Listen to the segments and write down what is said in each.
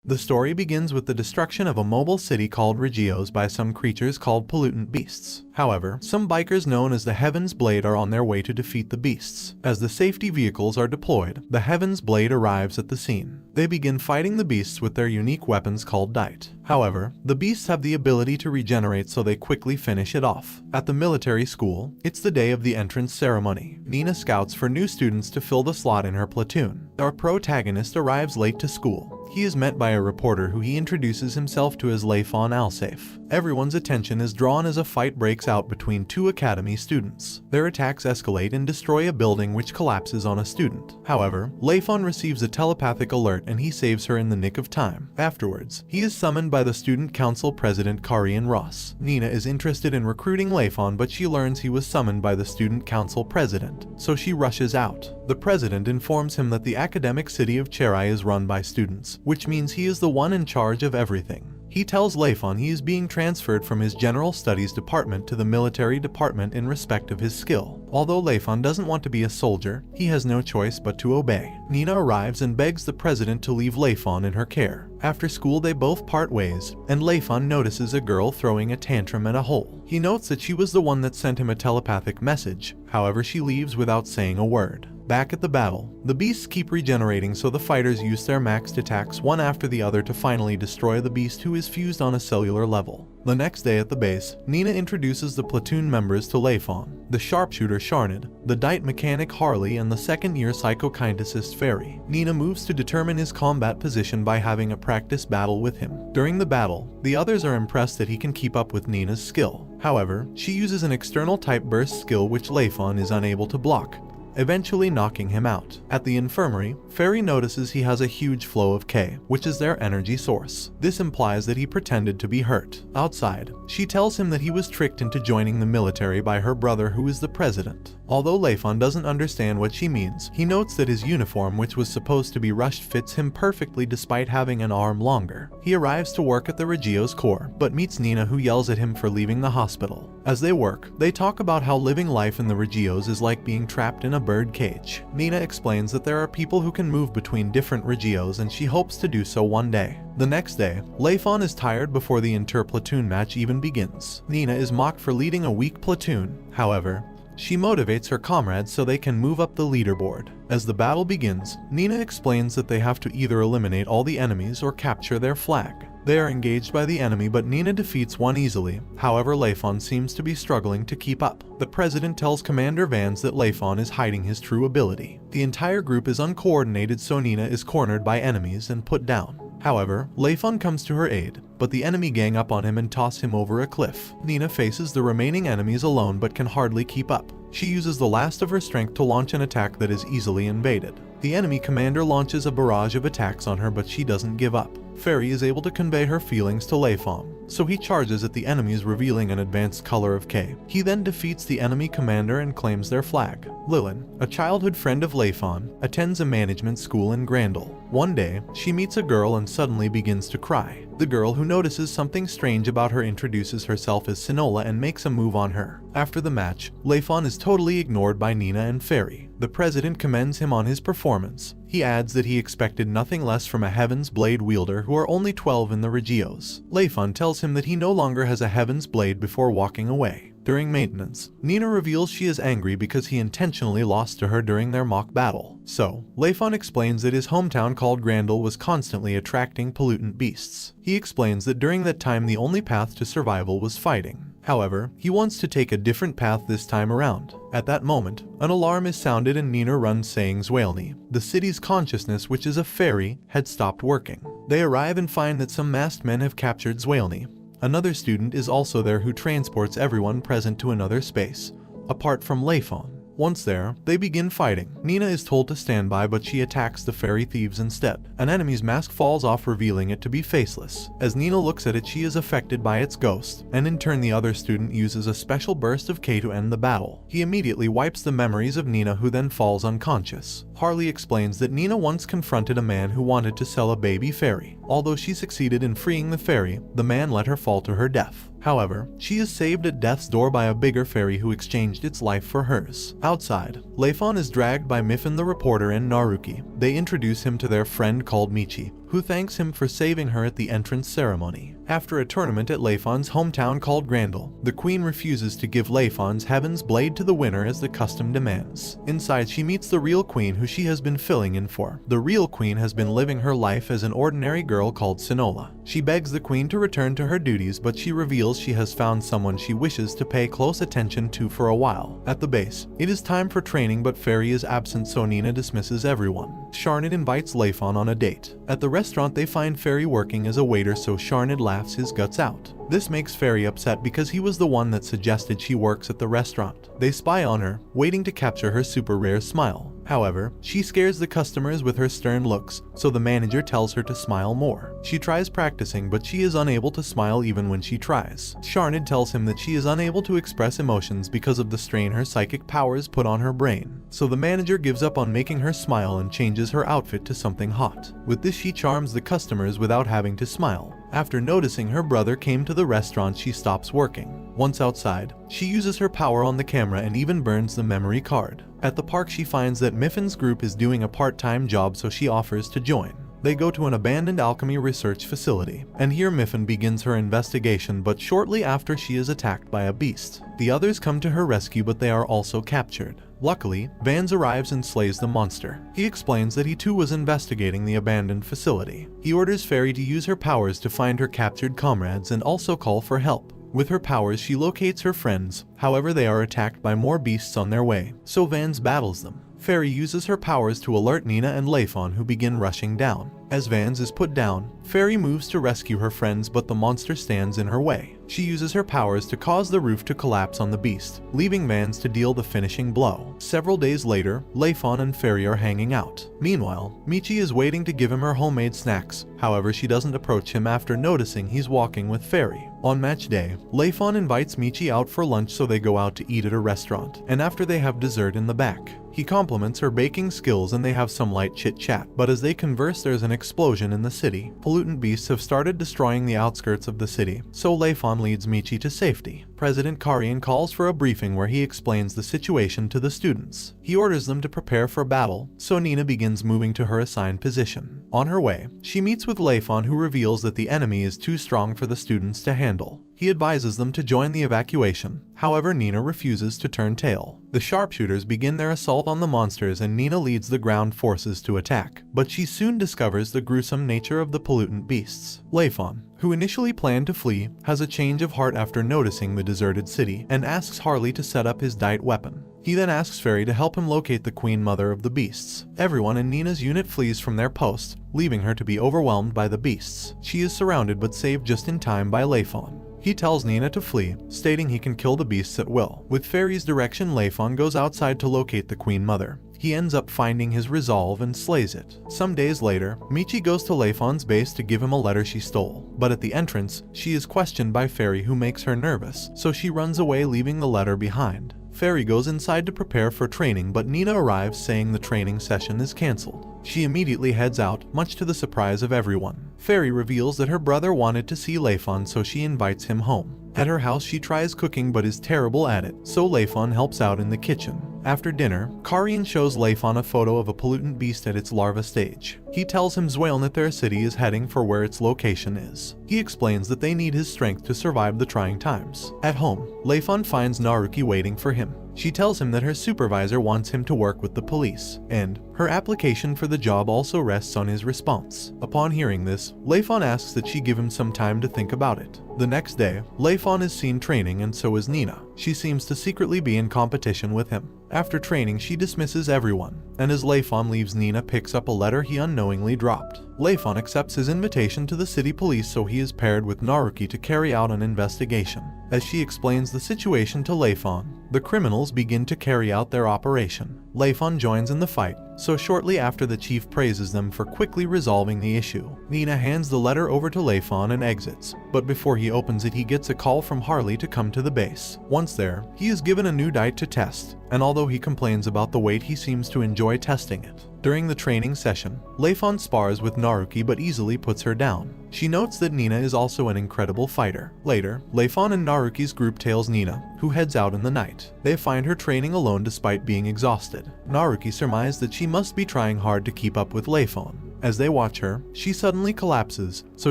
The story begins with the destruction of a mobile city called Regios by some creatures called pollutant beasts. However, some bikers known as the Heaven's Blade are on their way to defeat the beasts. As the safety vehicles are deployed, the Heaven's Blade arrives at the scene. They begin fighting the beasts with their unique weapons called Dite. However, the beasts have the ability to regenerate, so they quickly finish it off. At the military school, it's the day of the entrance ceremony. Nina scouts for new students to fill the slot in her platoon. Our protagonist arrives late to school. He is met by a reporter who he introduces himself to as Layfon Alseif. Everyone's attention is drawn as a fight breaks out between two Academy students. Their attacks escalate and destroy a building which collapses on a student. However, Layfon receives a telepathic alert and he saves her in the nick of time. Afterwards, he is summoned by the student council president Karian Loss. Nina is interested in recruiting Layfon, but she learns he was summoned by the student council president, so she rushes out. The president informs him that the academic city of Zuellni is run by students, which means he is the one in charge of everything. He tells Layfon he is being transferred from his general studies department to the military department in respect of his skill. Although Layfon doesn't want to be a soldier, he has no choice but to obey. Nina arrives and begs the president to leave Layfon in her care. After school they both part ways, and Layfon notices a girl throwing a tantrum at a hole. He notes that she was the one that sent him a telepathic message, however she leaves without saying a word. Back at the battle, the beasts keep regenerating, so the fighters use their maxed attacks one after the other to finally destroy the beast, who is fused on a cellular level. The next day at the base, Nina introduces the platoon members to Layfon, the sharpshooter Sharnid, the Dite mechanic Harley, and the second-year psychokineticist Fairy. Nina moves to determine his combat position by having a practice battle with him. During the battle, the others are impressed that he can keep up with Nina's skill. However, she uses an external type burst skill which Layfon is unable to block, eventually knocking him out. At the infirmary, Fairy notices he has a huge flow of K, which is their energy source. This implies that he pretended to be hurt. Outside, she tells him that he was tricked into joining the military by her brother, who is the president. Although Layfon doesn't understand what she means, he notes that his uniform, which was supposed to be rushed, fits him perfectly despite having an arm longer. He arrives to work at the Regios core, but meets Nina, who yells at him for leaving the hospital. As they work, they talk about how living life in the Regios is like being trapped in a bird cage. Nina explains that there are people who can move between different Regios and she hopes to do so one day. The next day, Layfon is tired before the inter-platoon match even begins. Nina is mocked for leading a weak platoon. However, she motivates her comrades so they can move up the leaderboard. As the battle begins, Nina explains that they have to either eliminate all the enemies or capture their flag. They are engaged by the enemy, but Nina defeats one easily. However, Layfon seems to be struggling to keep up. The president tells Commander Vance that Layfon is hiding his true ability. The entire group is uncoordinated, so Nina is cornered by enemies and put down. However, Layfon comes to her aid, but the enemy gang up on him and toss him over a cliff. Nina faces the remaining enemies alone but can hardly keep up. She uses the last of her strength to launch an attack that is easily evaded. The enemy commander launches a barrage of attacks on her, but she doesn't give up. Fairy is able to convey her feelings to Layfon, so he charges at the enemies, revealing an advanced color of K. He then defeats the enemy commander and claims their flag. Lilin, a childhood friend of Layfon, attends a management school in Grandel. One day, she meets a girl and suddenly begins to cry. The girl, who notices something strange about her, introduces herself as Sinola and makes a move on her. After the match, Layfon is totally ignored by Nina and Fairy. The president commends him on his performance. He adds that he expected nothing less from a Heaven's Blade wielder who are only 12 in the Regios. Layfon tells him that he no longer has a Heaven's Blade before walking away. During maintenance, Nina reveals she is angry because he intentionally lost to her during their mock battle. So, Layfon explains that his hometown called Grandel was constantly attracting pollutant beasts. He explains that during that time the only path to survival was fighting. However, he wants to take a different path this time around. At that moment, an alarm is sounded and Nina runs, saying Zuellni, the city's consciousness, which is a fairy, had stopped working. They arrive and find that some masked men have captured Zuellni. Another student is also there who transports everyone present to another space, apart from Layfon. Once there, they begin fighting. Nina is told to stand by, but she attacks the fairy thieves instead. An enemy's mask falls off, revealing it to be faceless. As Nina looks at it, she is affected by its ghost, and in turn the other student uses a special burst of K to end the battle. He immediately wipes the memories of Nina, who then falls unconscious. Harley explains that Nina once confronted a man who wanted to sell a baby fairy. Although she succeeded in freeing the fairy, the man let her fall to her death. However, she is saved at death's door by a bigger fairy who exchanged its life for hers. Outside, Layfon is dragged by Miffin the reporter and Naruki. They introduce him to their friend called Michi, who thanks him for saving her at the entrance ceremony. After a tournament at Layfon's hometown called Grandel, the queen refuses to give Layfon's Heaven's Blade to the winner as the custom demands. Inside, she meets the real queen who she has been filling in for. The real queen has been living her life as an ordinary girl called Sinola. She begs the queen to return to her duties, but she reveals she has found someone she wishes to pay close attention to for a while. At the base, it is time for training, but Fairy is absent, so Nina dismisses everyone. Sharned invites Layfon on a date. At the restaurant, they find Fairy working as a waiter, so Sharned laughs his guts out. This makes Fairy upset because he was the one that suggested she works at the restaurant. They spy on her, waiting to capture her super rare smile. However, she scares the customers with her stern looks, so the manager tells her to smile more. She tries practicing, but she is unable to smile even when she tries. Sharned tells him that she is unable to express emotions because of the strain her psychic powers put on her brain. So the manager gives up on making her smile and changes her outfit to something hot. With this, she charms the customers without having to smile. After noticing her brother came to the restaurant, she stops working. Once outside, she uses her power on the camera and even burns the memory card. At the park, she finds that Miffin's group is doing a part-time job, so she offers to join. They go to an abandoned alchemy research facility, and here Miffin begins her investigation, but shortly after she is attacked by a beast. The others come to her rescue, but they are also captured. Luckily, Vans arrives and slays the monster. He explains that he too was investigating the abandoned facility. He orders Fairy to use her powers to find her captured comrades and also call for help. With her powers, she locates her friends. However, they are attacked by more beasts on their way, so Vans battles them. Fairy uses her powers to alert Nina and Layfon, who begin rushing down. As Vans is put down, Fairy moves to rescue her friends, but the monster stands in her way. She uses her powers to cause the roof to collapse on the beast, leaving Vans to deal the finishing blow. Several days later, Layfon and Fairy are hanging out. Meanwhile, Michi is waiting to give him her homemade snacks. However, she doesn't approach him after noticing he's walking with Fairy. On match day, Layfon invites Michi out for lunch, so they go out to eat at a restaurant, and after they have dessert in the back. He compliments her baking skills and they have some light chit-chat, but as they converse, there's an explosion in the city. Pollutant beasts have started destroying the outskirts of the city, so Layfon leads Michi to safety. President Karian calls for a briefing where he explains the situation to the students. He orders them to prepare for battle, so Nina begins moving to her assigned position. On her way, she meets with Layfon, who reveals that the enemy is too strong for the students to handle. He advises them to join the evacuation. However, Nina refuses to turn tail. The sharpshooters begin their assault on the monsters and Nina leads the ground forces to attack, but she soon discovers the gruesome nature of the pollutant beasts. Layfon, who initially planned to flee, has a change of heart after noticing the deserted city and asks Harley to set up his Dite weapon. He then asks Fairy to help him locate the queen mother of the beasts. Everyone in Nina's unit flees from their post, leaving her to be overwhelmed by the beasts. She is surrounded but saved just in time by Layfon. He tells Nina to flee, stating he can kill the beasts at will. With Fairy's direction, Layfon goes outside to locate the queen mother. He ends up finding his resolve and slays it. Some days later, Michi goes to Layfon's base to give him a letter she stole, but at the entrance, she is questioned by Fairy, who makes her nervous, so she runs away, leaving the letter behind. Fairy goes inside to prepare for training, but Nina arrives saying the training session is cancelled. She immediately heads out, much to the surprise of everyone. Fairy reveals that her brother wanted to see Layfon, so she invites him home. At her house, she tries cooking but is terrible at it, so Layfon helps out in the kitchen. After dinner, Karian shows Layfon a photo of a pollutant beast at its larva stage. He tells him Zuellni, their city, is heading for where its location is. He explains that they need his strength to survive the trying times. At home, Layfon finds Naruki waiting for him. She tells him that her supervisor wants him to work with the police, and her application for the job also rests on his response. Upon hearing this, Layfon asks that she give him some time to think about it. The next day, Layfon is seen training, and so is Nina. She seems to secretly be in competition with him. After training, she dismisses everyone, and as Layfon leaves, Nina picks up a letter he unknowingly dropped. Layfon accepts his invitation to the city police, so he is paired with Naruki to carry out an investigation. As she explains the situation to Layfon, the criminals begin to carry out their operation. Layfon joins in the fight, so shortly after, the chief praises them for quickly resolving the issue. Nina hands the letter over to Layfon and exits, but before he opens it, he gets a call from Harley to come to the base. Once there, he is given a new Dite to test, and although he complains about the weight, he seems to enjoy testing it. During the training session, Layfon spars with Naruki but easily puts her down. She notes that Nina is also an incredible fighter. Later, Layfon and Naruki's group tails Nina, who heads out in the night. They find her training alone despite being exhausted. Naruki surmised that she must be trying hard to keep up with Layfon. As they watch her, she suddenly collapses, so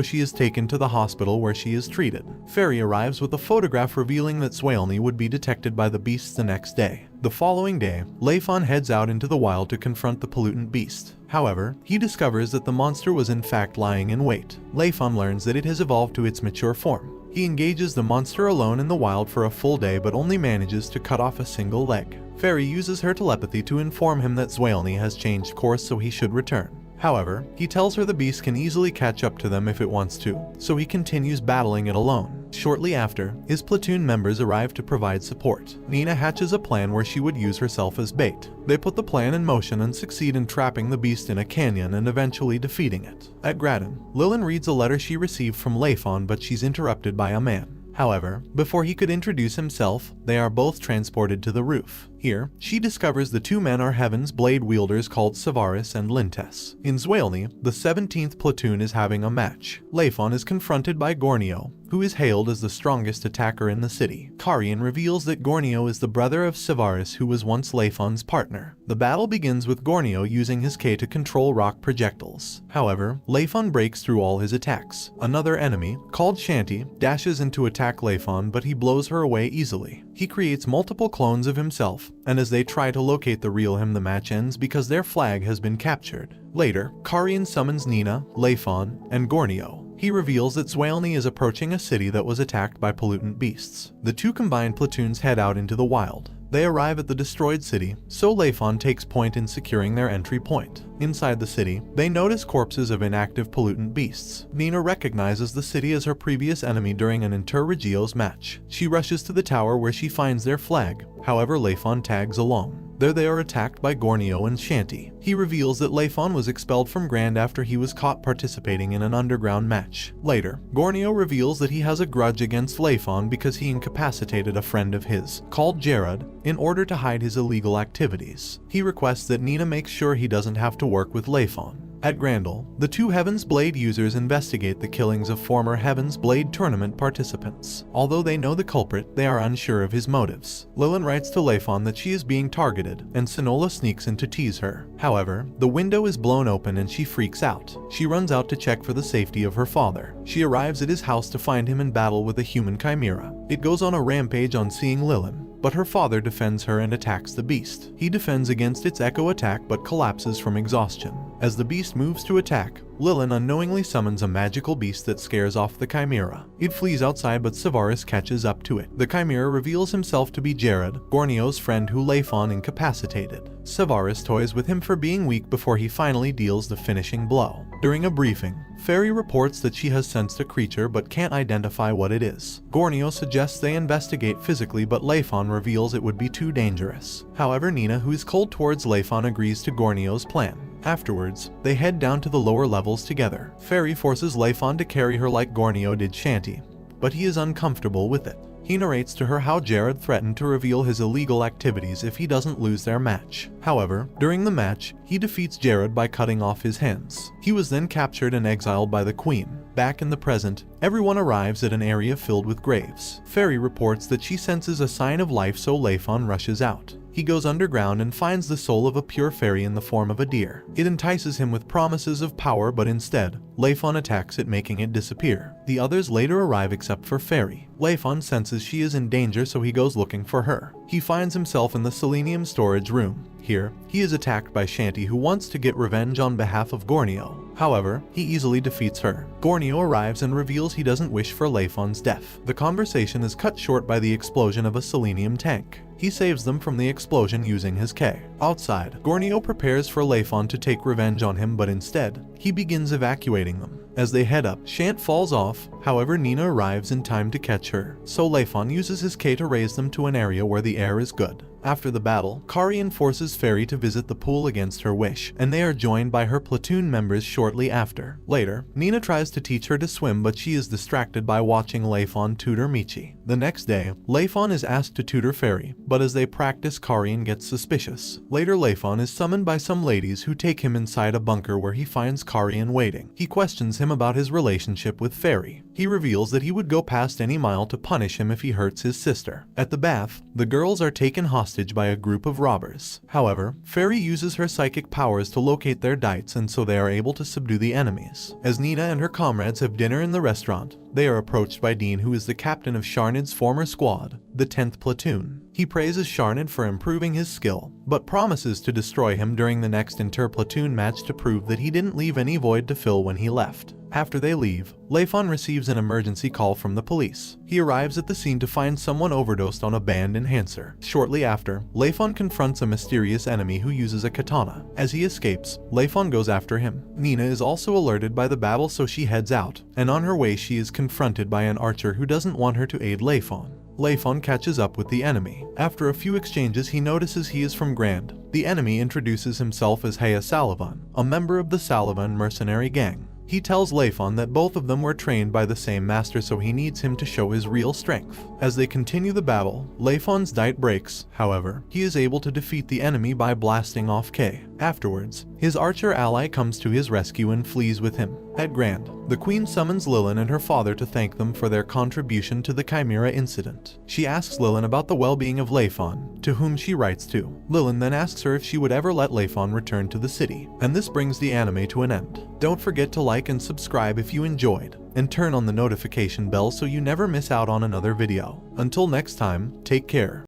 she is taken to the hospital where she is treated. Ferry arrives with a photograph revealing that Zuellni would be detected by the beasts the next day. The following day, Layfon heads out into the wild to confront the pollutant beast. However, he discovers that the monster was in fact lying in wait. Layfon learns that it has evolved to its mature form. He engages the monster alone in the wild for a full day but only manages to cut off a single leg. Ferry uses her telepathy to inform him that Zuellni has changed course so he should return. However, he tells her the beast can easily catch up to them if it wants to, so he continues battling it alone. Shortly after, his platoon members arrive to provide support. Nina hatches a plan where she would use herself as bait. They put the plan in motion and succeed in trapping the beast in a canyon and eventually defeating it. At Graden, Lilin reads a letter she received from Layfon, but she's interrupted by a man. However, before he could introduce himself, they are both transported to the roof. Here, she discovers the two men are Heaven's Blade wielders called Savaris and Lintes. In Zuellni, the 17th platoon is having a match. Layfon is confronted by Gornio, who is hailed as the strongest attacker in the city. Karian reveals that Gornio is the brother of Savaris, who was once Layfon's partner. The battle begins with Gornio using his K to control rock projectiles. However, Layfon breaks through all his attacks. Another enemy, called Shanti, dashes in to attack Layfon, but he blows her away easily. He creates multiple clones of himself, and as they try to locate the real him, the match ends because their flag has been captured. Later, Karian summons Nina, Layfon, and Gornio. He reveals that Zuellni is approaching a city that was attacked by pollutant beasts. The two combined platoons head out into the wild. They arrive at the destroyed city, so Layfon takes point in securing their entry point. Inside the city, they notice corpses of inactive pollutant beasts. Nina recognizes the city as her previous enemy during an inter-Regios match. She rushes to the tower where she finds their flag. However, Layfon tags along. There they are attacked by Gornio and Shanti. He reveals that Layfon was expelled from Grand after he was caught participating in an underground match. Later, Gornio reveals that he has a grudge against Layfon because he incapacitated a friend of his, called Jared, in order to hide his illegal activities. He requests that Nina makes sure he doesn't have to work with Layfon. At Grandel, the two Heaven's Blade users investigate the killings of former Heaven's Blade tournament participants. Although they know the culprit, they are unsure of his motives. Lilin writes to Layfon that she is being targeted, and Sonola sneaks in to tease her. However, the window is blown open and she freaks out. She runs out to check for the safety of her father. She arrives at his house to find him in battle with a human chimera. It goes on a rampage on seeing Lilin, but her father defends her and attacks the beast. He defends against its echo attack but collapses from exhaustion. As the beast moves to attack, Lilin unknowingly summons a magical beast that scares off the chimera. It flees outside but Savaris catches up to it. The chimera reveals himself to be Jared, Gornio's friend who Layfon incapacitated. Savaris toys with him for being weak before he finally deals the finishing blow. During a briefing, Ferry reports that she has sensed a creature but can't identify what it is. Gornio suggests they investigate physically, but Layfon reveals it would be too dangerous. However, Nina, who is cold towards Layfon, agrees to Gornio's plan. Afterwards, they head down to the lower levels together. Ferry forces Layfon to carry her like Gornio did Shanti, but he is uncomfortable with it. He narrates to her how Jared threatened to reveal his illegal activities if he doesn't lose their match. However, during the match, he defeats Jared by cutting off his hands. He was then captured and exiled by the Queen. Back in the present, everyone arrives at an area filled with graves. Ferry reports that she senses a sign of life, so Layfon rushes out. He goes underground and finds the soul of a pure fairy in the form of a deer. It entices him with promises of power, but instead, Layfon attacks it, making it disappear. The others later arrive except for Ferry. Layfon senses she is in danger, so he goes looking for her. He finds himself in the selenium storage room. Here, he is attacked by Shanti, who wants to get revenge on behalf of Gornio. However, he easily defeats her. Gornio arrives and reveals he doesn't wish for Layfon's death. The conversation is cut short by the explosion of a selenium tank. He saves them from the explosion using his K. Outside, Gornio prepares for Layfon to take revenge on him, but instead, he begins evacuating them. As they head up, Shant falls off. However, Nina arrives in time to catch her, so Layfon uses his K to raise them to an area where the air is good. After the battle, Karian forces Ferry to visit the pool against her wish, and they are joined by her platoon members shortly after. Later, Nina tries to teach her to swim, but she is distracted by watching Layfon tutor Michi. The next day, Layfon is asked to tutor Ferry, but as they practice, Karian gets suspicious. Later, Layfon is summoned by some ladies who take him inside a bunker where he finds Karian waiting. He questions him him about his relationship with Fairy. He reveals that he would go past any mile to punish him if he hurts his sister. At the bath, the girls are taken hostage by a group of robbers. However, Fairy uses her psychic powers to locate their Dites, and so they are able to subdue the enemies. As Nina and her comrades have dinner in the restaurant, they are approached by Dean, who is the captain of Sharnid's former squad, the 10th Platoon. He praises Sharnid for improving his skill, but promises to destroy him during the next inter-platoon match to prove that he didn't leave any void to fill when he left. After they leave, Layfon receives an emergency call from the police. He arrives at the scene to find someone overdosed on a banned enhancer. Shortly after, Layfon confronts a mysterious enemy who uses a katana. As he escapes, Layfon goes after him. Nina is also alerted by the battle, so she heads out, and on her way she is confronted by an archer who doesn't want her to aid Layfon. Layfon catches up with the enemy. After a few exchanges, he notices he is from Grand. The enemy introduces himself as Haya Salavan, a member of the Salavan mercenary gang. He tells Layfon that both of them were trained by the same master, so he needs him to show his real strength. As they continue the battle, Layfon's Dite breaks. However, he is able to defeat the enemy by blasting off K. Afterwards, his archer ally comes to his rescue and flees with him. At Grand, the queen summons Lilin and her father to thank them for their contribution to the Chimera incident. She asks Lilin about the well-being of Layfon, to whom she writes to. Lilin then asks her if she would ever let Layfon return to the city, and this brings the anime to an end. Don't forget to like and subscribe if you enjoyed, and turn on the notification bell so you never miss out on another video. Until next time, take care.